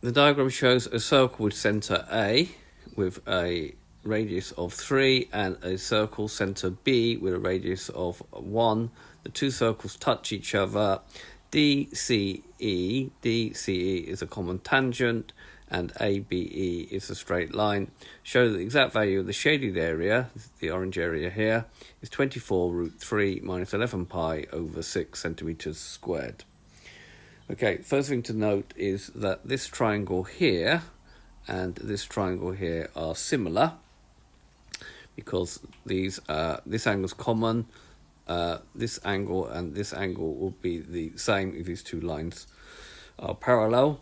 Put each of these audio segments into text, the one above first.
The diagram shows a circle with centre A with a radius of 3 and a circle centre B with a radius of 1. The two circles touch each other. DCE is a common tangent, and ABE is a straight line. Show that the exact value of the shaded area, the orange area here, is 24 root 3 minus 11 pi over 6 centimetres squared. Okay, first thing to note is that this triangle here and this triangle here are similar because this angle is common. This angle and this angle will be the same if these two lines are parallel.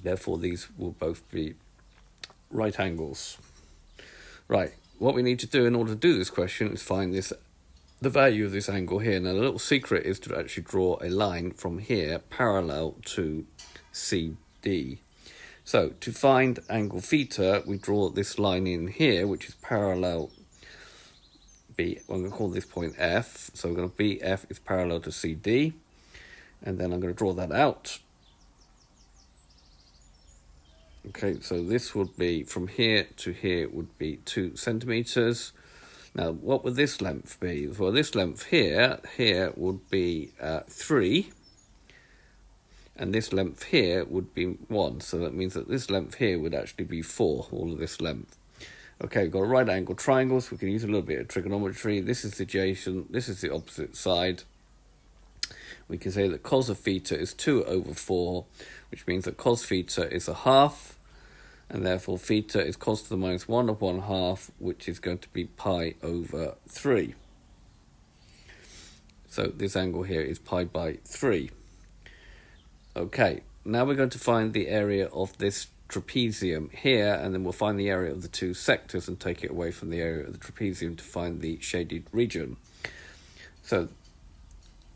Therefore, these will both be right angles. Right, what we need to do in order to do this question is find the value of this angle here. Now, the little secret is to actually draw a line from here parallel to CD. So, to find angle theta, we draw this line in here, which is parallel B. I'm going to call this point F. So, we're going to BF is parallel to CD. And then I'm going to draw that out. Okay, so this would be from here to here would be 2 centimetres. Now, what would this length be? Well, this length here would be 3, and this length here would be 1. So that means that this length here would actually be 4, all of this length. Okay, we've got a right angle triangle, so we can use a little bit of trigonometry. This is the adjacent, this is the opposite side. We can say that cos of theta is 2 over 4, which means that cos theta is a half. And therefore, theta is cos to the minus 1 of 1/2, which is going to be pi over 3. So this angle here is pi by 3. Okay, now we're going to find the area of this trapezium here, and then we'll find the area of the two sectors and take it away from the area of the trapezium to find the shaded region. So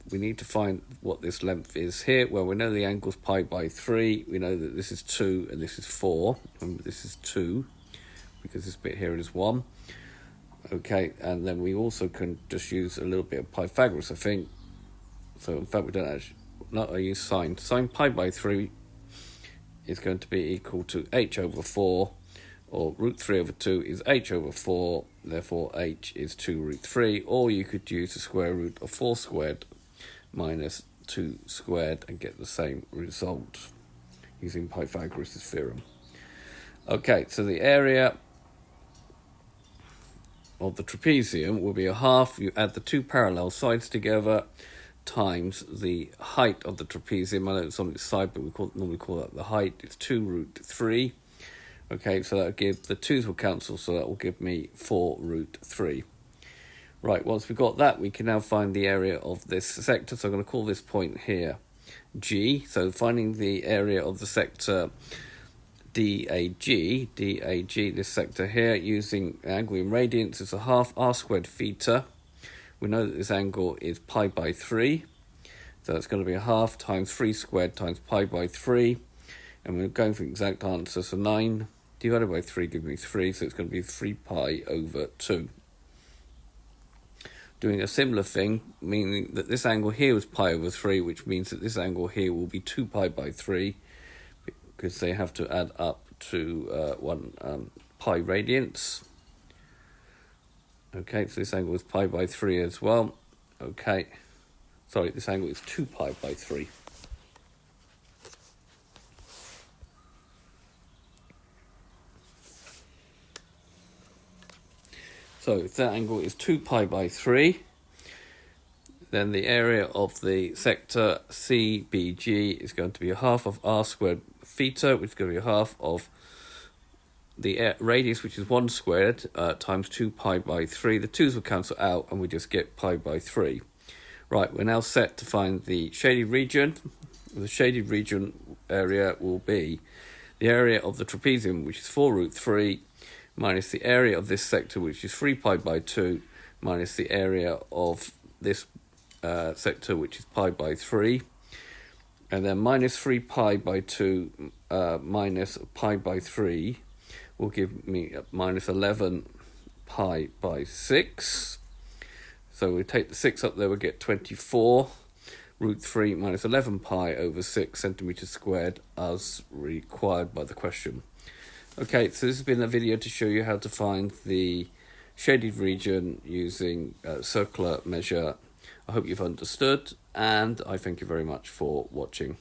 we need to find what this length is here. Well, we know the angle's pi by 3. We know that this is 2 and this is 4. Remember, this is 2 because this bit here is 1. Okay, and then we also can just use a little bit of Pythagoras, I think. So, in fact, we don't actually... No, I use sine. Sine pi by 3 is going to be equal to h over 4, or root 3 over 2 is h over 4. Therefore, h is 2 root 3. Or you could use the square root of 4 squared minus 2 squared and get the same result using Pythagoras' theorem. Okay, so the area of the trapezium will be a half. You add the two parallel sides together times the height of the trapezium. I know it's on its side, but we normally call that the height. It's 2 root 3. Okay, so that'll give, the 2's will cancel, so that will give me 4 root 3. Right, once we've got that, we can now find the area of this sector. So I'm going to call this point here G. So finding the area of the sector DAG, this sector here, using angle in radians, is a half r squared theta. We know that this angle is pi by 3. So it's going to be a half times 3 squared times pi by 3. And we're going for the exact answer. So 9 divided by 3 gives me 3. So it's going to be 3 pi over 2. Doing a similar thing, meaning that this angle here was pi over 3, which means that this angle here will be 2 pi by 3, because they have to add up to 1 pi radians. Okay, so this angle is pi by 3 as well. Okay, sorry, this angle is 2 pi by 3. So if that angle is 2 pi by 3, then the area of the sector CBG is going to be a half of r squared theta, which is going to be a half of the radius, which is 1 squared, times 2 pi by 3. The 2's will cancel out, and we just get pi by 3. Right, we're now set to find the shaded region. The shaded region area will be the area of the trapezium, which is 4 root 3, minus the area of this sector, which is 3 pi by 2, minus the area of this sector, which is pi by 3. And then minus 3 pi by 2 minus pi by 3 will give me minus 11 pi by 6. So we take the 6 up there, we get 24 root 3 minus 11 pi over 6 centimeters squared as required by the question. Okay, so this has been a video to show you how to find the shaded region using circular measure. I hope you've understood, and I thank you very much for watching.